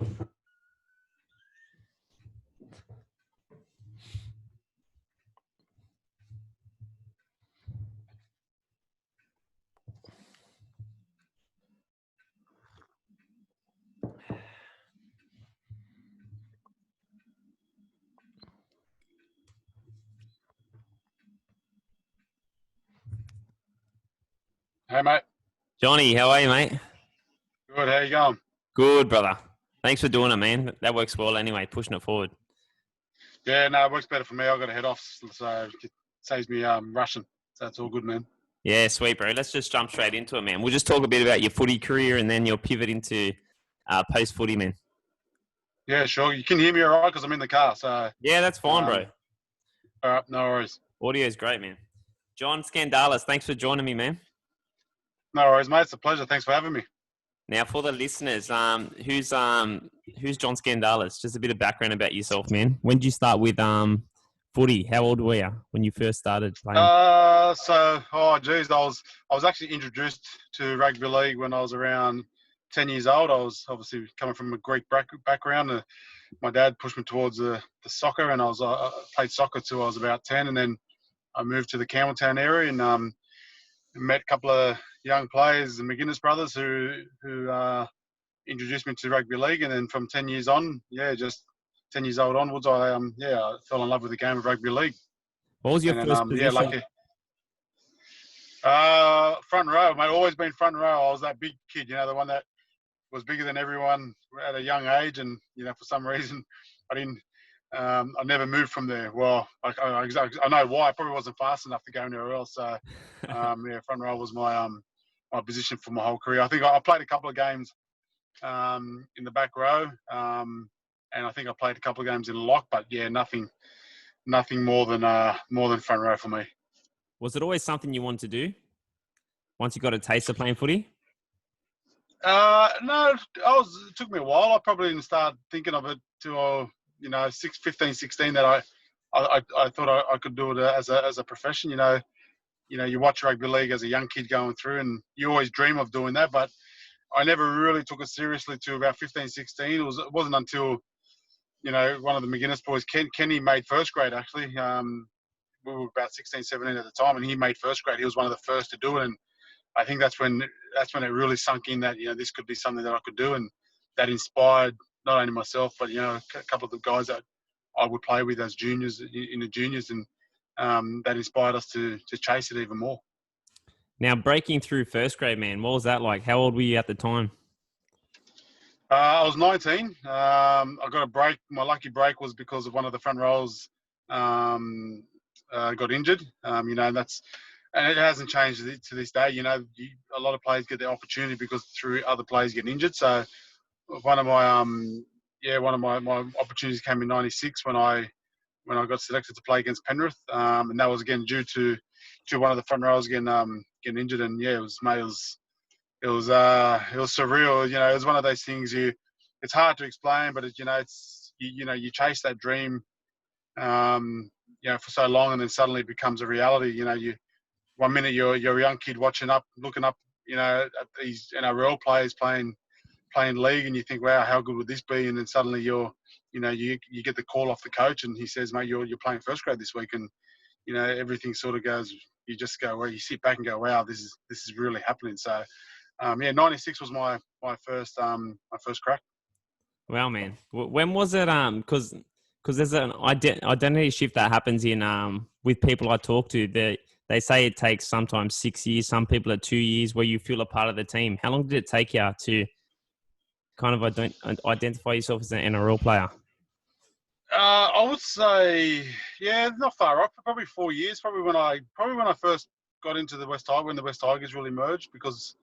Hey, mate. Johnny, how are you, mate? Good. How you going? Good, brother. Thanks for doing it, man. That works well anyway, pushing it forward. Yeah, no, it works better for me. I've got to head off, so it saves me rushing. So that's all good, man. Yeah, sweet, bro. Let's just jump straight into it, man. We'll just talk a bit about your footy career and then you'll pivot into post-footy, man. Yeah, sure. You can hear me all right because I'm in the car. So yeah, that's fine, bro. All right, no worries. Audio is great, man. John Skandalis, thanks for joining me, man. No worries, mate. It's a pleasure. Thanks for having me. Now, for the listeners, who's John Skandalis? Just a bit of background about yourself, man. When did you start with footy? How old were you when you first started playing? I was actually introduced to rugby league when I was around 10 years old. I was obviously coming from a Greek background. My dad pushed me towards the soccer, and I played soccer till I was about 10, and then I moved to the Campbelltown area and met a couple of young players, the McGuinness brothers, who introduced me to rugby league. And then from 10 years on, just 10 years old onwards, I fell in love with the game of rugby league. What was your first position? Yeah, lucky. Front row, mate. Always been front row. I was that big kid, the one that was bigger than everyone at a young age, and for some reason, I never moved from there. Well, I know why. I probably wasn't fast enough to go anywhere else. So, front row was my position for my whole career. I think I played a couple of games in the back row, and I think I played a couple of games in the lock. But yeah, nothing more than front row for me. Was it always something you wanted to do once you got a taste of playing footy? No, it took me a while. I probably didn't start thinking of it till 15, 16 that I thought I could do it as a profession. You watch rugby league as a young kid going through, and you always dream of doing that. But I never really took it seriously till about 15, 16. It wasn't until one of the McGuinness boys, Kenny, made first grade actually. We were about 16, 17 at the time, and he made first grade. He was one of the first to do it, and I think that's when it really sunk in that this could be something that I could do, and that inspired not only myself but a couple of the guys that I would play with as juniors in the juniors, and that inspired us to chase it even more. Now, breaking through first grade, man, what was that like? How old were you at the time? I was 19. I got a break. My lucky break was because of one of the front rows got injured. And it hasn't changed to this day. A lot of players get the opportunity because through other players getting injured. So one of my opportunities came in '96 when I got selected to play against Penrith, and that was again due to one of the front rows getting injured. And yeah, it was surreal. It was one of those things it's hard to explain, but you chase that dream, for so long, and then suddenly it becomes a reality. One minute you're a young kid looking up, at these NRL players playing league, and you think, wow, how good would this be? And then suddenly you get the call off the coach, and he says, mate, you're playing first grade this week, and everything sort of goes. You just go, well, you sit back and go, wow, this is really happening. So, 96 was my first crack. Wow, man. When was it? Because there's an identity shift that happens in with people I talk to. They say it takes sometimes 6 years. Some people are 2 years where you feel a part of the team. How long did it take you to kind of identify yourself as an NRL player? I would say, not far off. Probably 4 years. Probably when I first got into the West Tigers, when the West Tigers really merged. Because,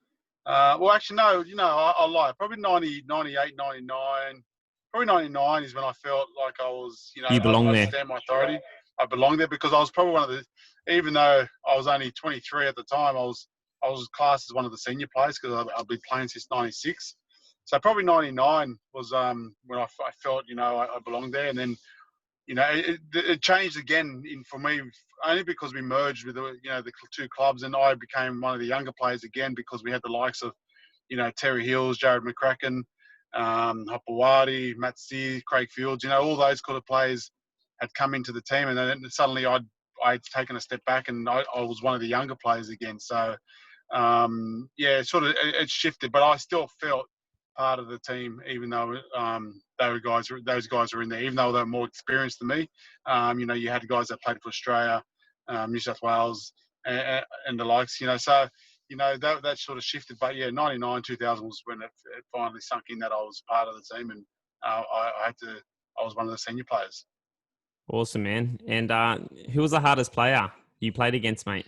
actually, no. I lie. Probably 90, 98, 99. Probably 99 is when I felt like I was, you belong there. I understand my authority. I belong there because I was probably one of the. Even though I was only 23 at the time, I was classed as one of the senior players because I've been playing since '96. So probably 99 was when I felt, I belonged there. And then, it changed again for me only because we merged with, the two clubs, and I became one of the younger players again because we had the likes of, Terry Hills, Jared McCracken, Hopewadi, Matt Steer, Craig Fields, all those kind of players had come into the team, and then suddenly I'd taken a step back, and I was one of the younger players again. So, it shifted, but I still felt part of the team, even though those guys were in there, even though they were more experienced than me. You had guys that played for Australia, New South Wales, and the likes. So that sort of shifted. But 99, 2000 was when it finally sunk in that I was part of the team, and I was one of the senior players. Awesome, man. And who was the hardest player you played against, mate?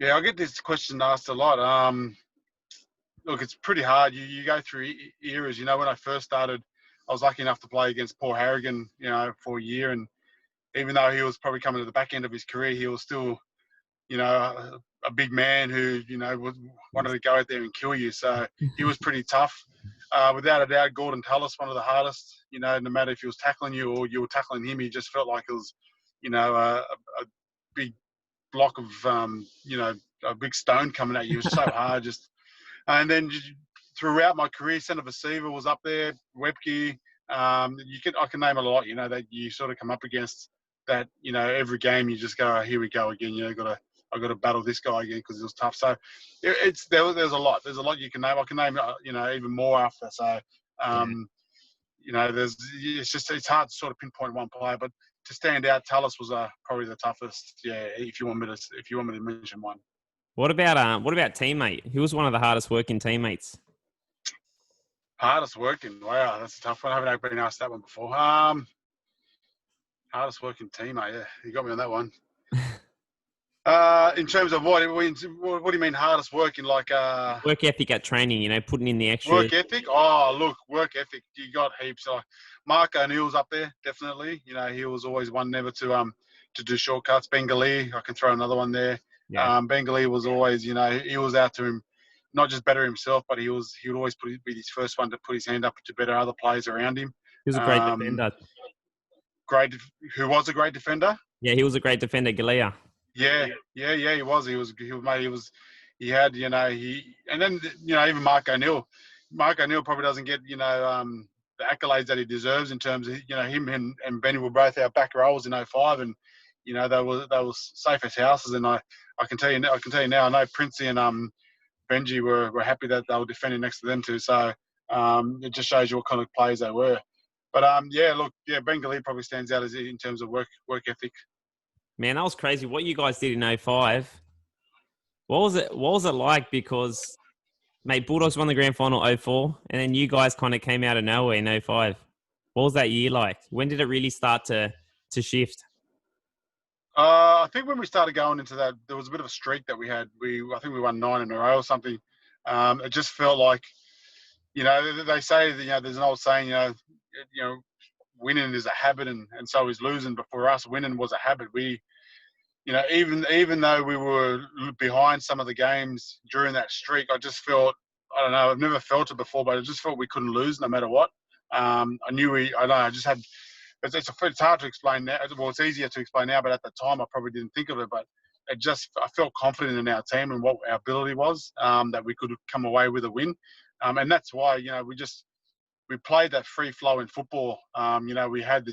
Yeah, I get this question asked a lot. Look, it's pretty hard. You go through eras. When I first started, I was lucky enough to play against Paul Harrigan, for a year. And even though he was probably coming to the back end of his career, he was still, a big man who, wanted to go out there and kill you. So he was pretty tough. Without a doubt, Gordon Tullis, one of the hardest. No matter if he was tackling you or you were tackling him, he just felt like it was, a big block of, a big stone coming at you. It was so hard. And then throughout my career, Senator Siva was up there, Webke. I can name a lot, that you sort of come up against that, every game you just go, oh, here we go again. I've got to battle this guy again because it was tough. So there's a lot. There's a lot you can name. I can name, even more after. So, it's hard to sort of pinpoint one player, but to stand out, Tallis was probably the toughest. Yeah, if you want me to mention one. What about teammate? Who was one of the hardest working teammates? Hardest working? Wow, that's a tough one. I haven't been asked that one before. Hardest working teammate? Yeah, you got me on that one. In terms of what do you mean hardest working? Like work ethic at training, putting in the extra. Work ethic? Oh, look, work ethic. You got heaps. Like Mark O'Neill's up there, definitely. He was always one never to do shortcuts. Bengali, I can throw another one there. Yeah. Bengali was always, he was out to him, not just better himself, but he would always be his first one to put his hand up to better other players around him. He was a great defender. Who was a great defender? Yeah, he was a great defender, Galea. Yeah, he was. And then even Mark O'Neill. Mark O'Neill probably doesn't get the accolades that he deserves in terms of him and Benny were both our back rowers in 05, and they were safe as houses. And I can tell you now. I know Princey and Benji were happy that they were defending next to them too. So it just shows you what kind of players they were. But Bengali probably stands out in terms of work ethic. Man, that was crazy. What you guys did in 05. What was it like? Because, mate, Bulldogs won the grand final 04, and then you guys kind of came out of nowhere in 05. What was that year like? When did it really start to shift? I think when we started going into that, there was a bit of a streak that we had. I think we won 9 in a row or something. It just felt like, they say that, there's an old saying, winning is a habit and so is losing. But for us, winning was a habit. We, even though we were behind some of the games during that streak, I just felt, I don't know, I've never felt it before, but I just felt we couldn't lose no matter what. It's hard to explain now. Well, it's easier to explain now, but at the time I probably didn't think of it. But I felt confident in our team and what our ability was, that we could come away with a win. And that's why, we played that free flow in football. We had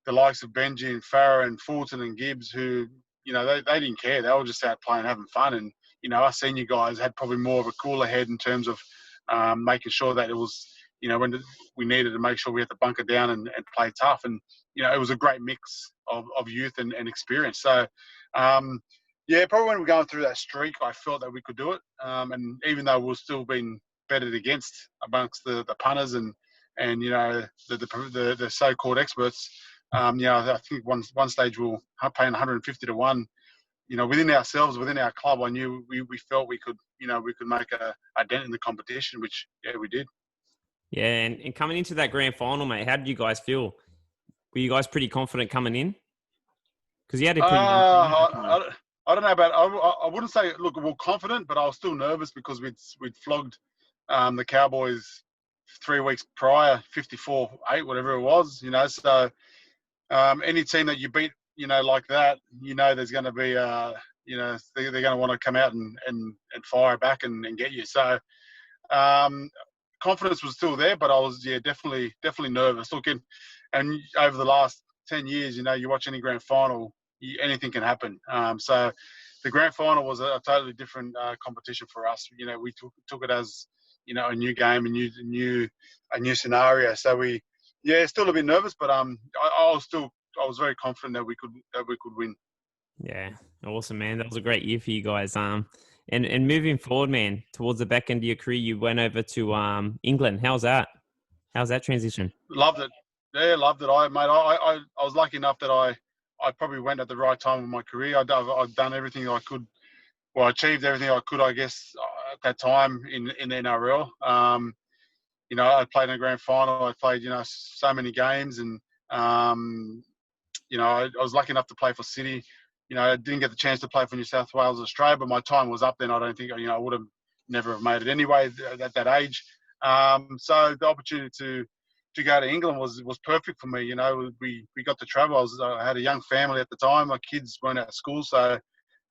the likes of Benji and Farah and Fulton and Gibbs who, they didn't care. They were just out playing, having fun. And, us senior guys had probably more of a cooler head in terms of making sure that it was, when we needed to make sure we had to bunker down and play tough. And, it was a great mix of youth and experience. So, probably when we were going through that streak, I felt that we could do it. And even though we were still being betted against amongst the punters and the so-called experts, I think one stage we were paying 150 to 1. Within ourselves, within our club, I knew we felt we could make a dent in the competition, which we did. Yeah, and coming into that grand final, mate, how did you guys feel? Were you guys pretty confident coming in? Because you had a pretty I don't know about. I wouldn't say look we're confident, but I was still nervous because we'd flogged the Cowboys 3 weeks prior, 54-8, whatever it was. So any team that you beat, like that, there's going to be, they're going to want to come out and fire back and get you. So confidence was still there, but I was definitely nervous. Looking, and over the last 10 years, you watch any grand final, anything can happen. So the grand final was a totally different competition for us. We took it as a new game, a new scenario. So still a bit nervous, but I was very confident that we could win. Yeah, awesome, man. That was a great year for you guys. And moving forward, man, towards the back end of your career, you went over to England. How's that? How's that transition? Loved it. Yeah, loved it. I was lucky enough that I probably went at the right time of my career. I've done everything I could. Well, I achieved everything I could, I guess, at that time in the NRL. I played in a grand final. I played, so many games, and I was lucky enough to play for City. I didn't get the chance to play for New South Wales, Australia, but my time was up then. I don't think, I would have never have made it anyway at that age. So the opportunity to go to England was perfect for me. We got to travel. I had a young family at the time. My kids weren't at school, so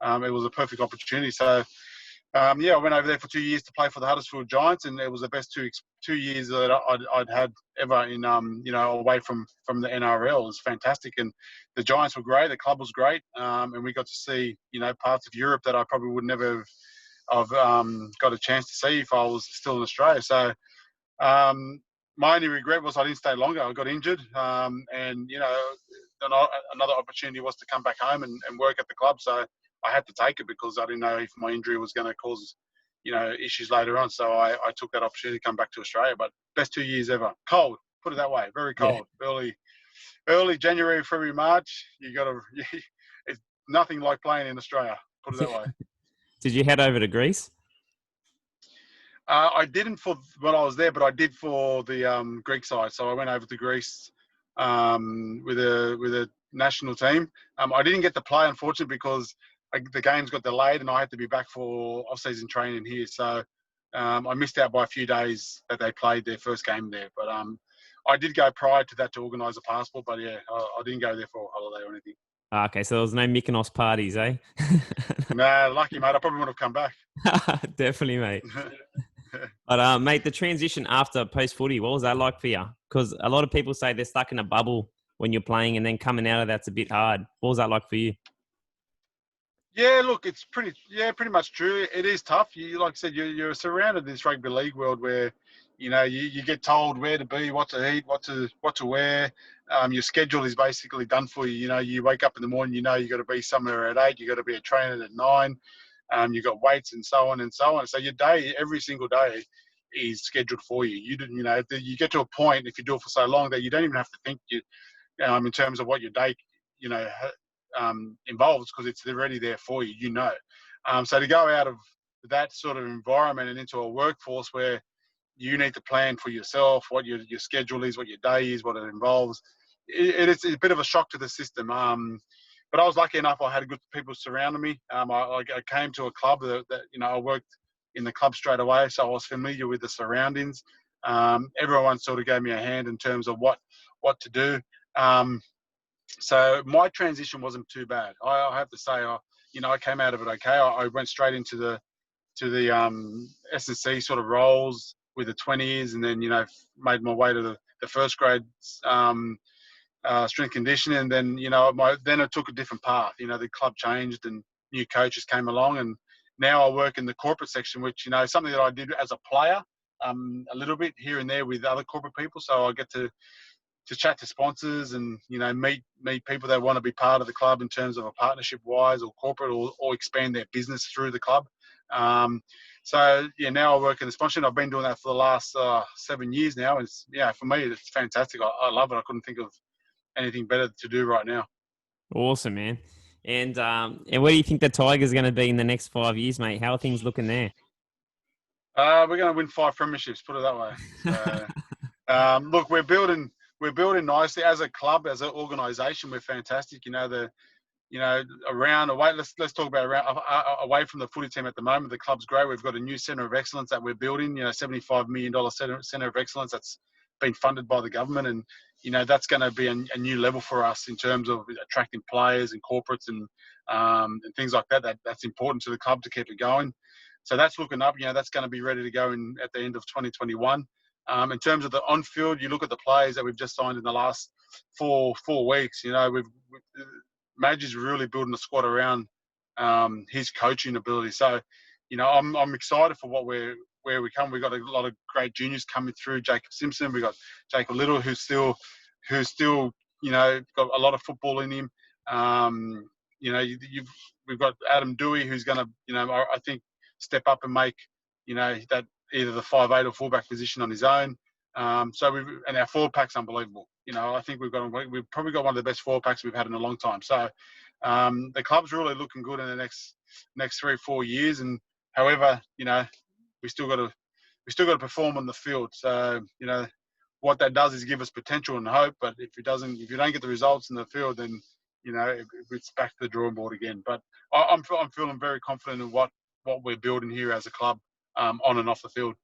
it was a perfect opportunity. So I went over there for 2 years to play for the Huddersfield Giants, and it was the best 2 years that I'd had ever in away from the NRL. It was fantastic, and the Giants were great. The club was great, and we got to see parts of Europe that I probably would never have got a chance to see if I was still in Australia. So my only regret was I didn't stay longer. I got injured, and another opportunity was to come back home and work at the club. So I had to take it because I didn't know if my injury was going to cause, issues later on. So I took that opportunity to come back to Australia. But best 2 years ever. Cold, put it that way. Very cold. Yeah. Early January, February, March. It's nothing like playing in Australia. Put it that way. Did you head over to Greece? I didn't for when I was there, but I did for the Greek side. So I went over to Greece with a national team. I didn't get to play, unfortunately, because the games got delayed and I had to be back for off-season training here. So I missed out by a few days that they played their first game there. But I did go prior to that to organise a passport. But I didn't go there for a holiday or anything. Okay, so there was no Mykonos parties, eh? Nah, lucky, mate. I probably would have come back. Definitely, mate. But, mate, the transition after post-footy, what was that like for you? Because a lot of people say they're stuck in a bubble when you're playing and then coming out of that's a bit hard. What was that like for you? Yeah, look, it's pretty much true. It is tough. Like I said, you're surrounded in this rugby league world where, you get told where to be, what to eat, what to wear. Your schedule is basically done for you. You wake up in the morning, you got to be somewhere at 8, you got to be at training at 9. You got weights and so on and so on. So your day, every single day, is scheduled for you. You get to a point if you do it for so long that you don't even have to think in terms of what your day, involves because it's already there for you. So to go out of that sort of environment and into a workforce where you need to plan for yourself what your schedule is, what your day is, what it involves, it's a bit of a shock to the system. But I was lucky enough. I had good people surrounding me. I came to a club that I worked in the club straight away, so I was familiar with the surroundings. Everyone sort of gave me a hand in terms of what to do. So my transition wasn't too bad. I have to say, I came out of it okay. I went straight into the S&C sort of roles with the 20s, and then made my way to the first grade strength conditioning, and then then it took a different path. The club changed and new coaches came along, and now I work in the corporate section, which something that I did as a player a little bit here and there with other corporate people. So I get to chat to sponsors and meet people that want to be part of the club in terms of a partnership wise or corporate or expand their business through the club. So now I work in the sponsorship. I've been doing that for the last 7 years now. It's for me it's fantastic. I love it. I couldn't think of anything better to do right now. Awesome, man. And where do you think the Tigers are going to be in the next 5 years, mate? How are things looking there? We're going to win 5 premierships. Put it that way. So, look, we're building nicely as a club, as an organisation. We're fantastic. Let's talk about away from the footy team at the moment. The club's great. We've got a new centre of excellence that we're building. $75 million centre of excellence that's been funded by the government, and that's going to be a new level for us in terms of attracting players and corporates and things like that. That's important to the club to keep it going. So that's looking up. That's going to be ready to go at the end of 2021. In terms of the on-field, you look at the players that we've just signed in the last four weeks. Madge is really building a squad around his coaching ability. So, I'm excited for where we come. We've got a lot of great juniors coming through. Jacob Simpson, we've got Jacob Little, who's still got a lot of football in him. We've got Adam Dewey, who's going to, I think, step up and make, that either the 5'8" or fullback position on his own. And our forward pack's unbelievable. I think we've probably got one of the best forward packs we've had in a long time. So the club's really looking good in the next 3-4 years. And however, we still got to perform on the field. So what that does is give us potential and hope. But if you don't get the results in the field, then it's back to the drawing board again. But I'm feeling very confident in what we're building here as a club, on and off the field.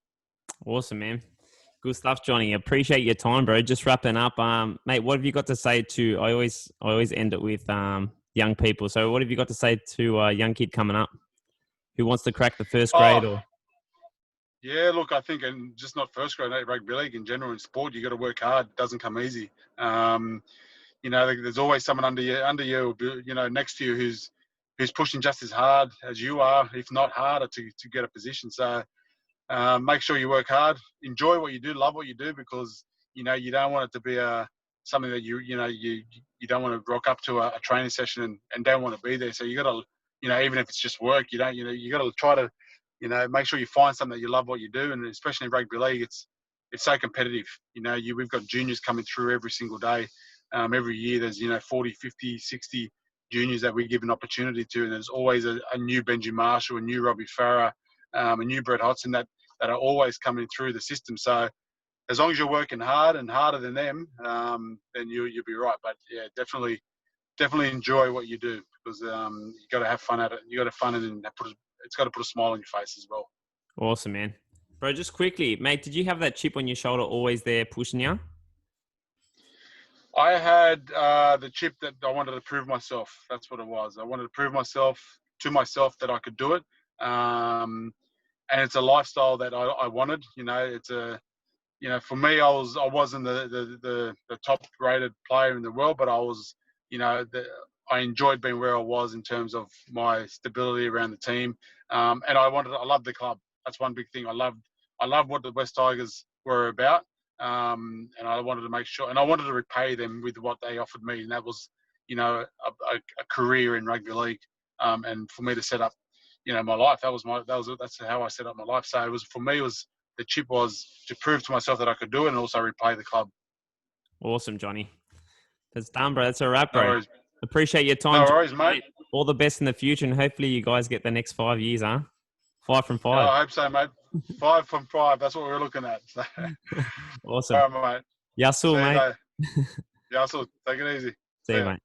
Awesome, man. Good stuff, Johnny. Appreciate your time, bro. Just wrapping up, mate. What have you got to say to? I always end it with young people. So, what have you got to say to a young kid coming up who wants to crack the first grade? Yeah, look, I think, and just not first grade, rugby league in general, in sport, you got to work hard. It doesn't come easy. There's always someone under you, next to you who's pushing just as hard as you are, if not harder, to get a position. So make sure you work hard, enjoy what you do, love what you do, because you don't want it to be something that you don't want to rock up to a training session and don't want to be there. So you got to, even if it's just work, you got to try to, make sure you find something that you love what you do, and especially in rugby league, it's so competitive. We've got juniors coming through every single day. Every year there's 40, 50, 60 juniors that we give an opportunity to, and there's always a new Benji Marshall, a new Robbie Farah, a new Brett Hodson that are always coming through the system. So as long as you're working hard and harder than them, then you'll be right. But yeah, definitely enjoy what you do, because you got to have fun at it. You got to have fun, and it's got to put a smile on your face as well. Awesome, man. Bro, just quickly, mate, did you have that chip on your shoulder always there pushing you? I had the chip that I wanted to prove myself. That's what it was. I wanted to prove to myself that I could do it. And it's a lifestyle that I wanted. It's for me, I wasn't the top rated player in the world, but I was, I enjoyed being where I was in terms of my stability around the team. And I loved the club. That's one big thing. I loved what the West Tigers were about. And I wanted to make sure, and I wanted to repay them with what they offered me. And that was, a career in rugby league. And for me to set up, my life, that's how I set up my life. So the chip was to prove to myself that I could do it and also repay the club. Awesome, Johnny. That's done, bro. That's a wrap, bro. No worries. Appreciate your time. No worries, mate. All the best in the future, and hopefully you guys get the next 5 years, huh? 5 from 5. Yeah, I hope so, mate. 5 from 5. That's what we're looking at. So. Awesome. All right, mate. Yasul, mate. Yasul, take it easy. See you, mate.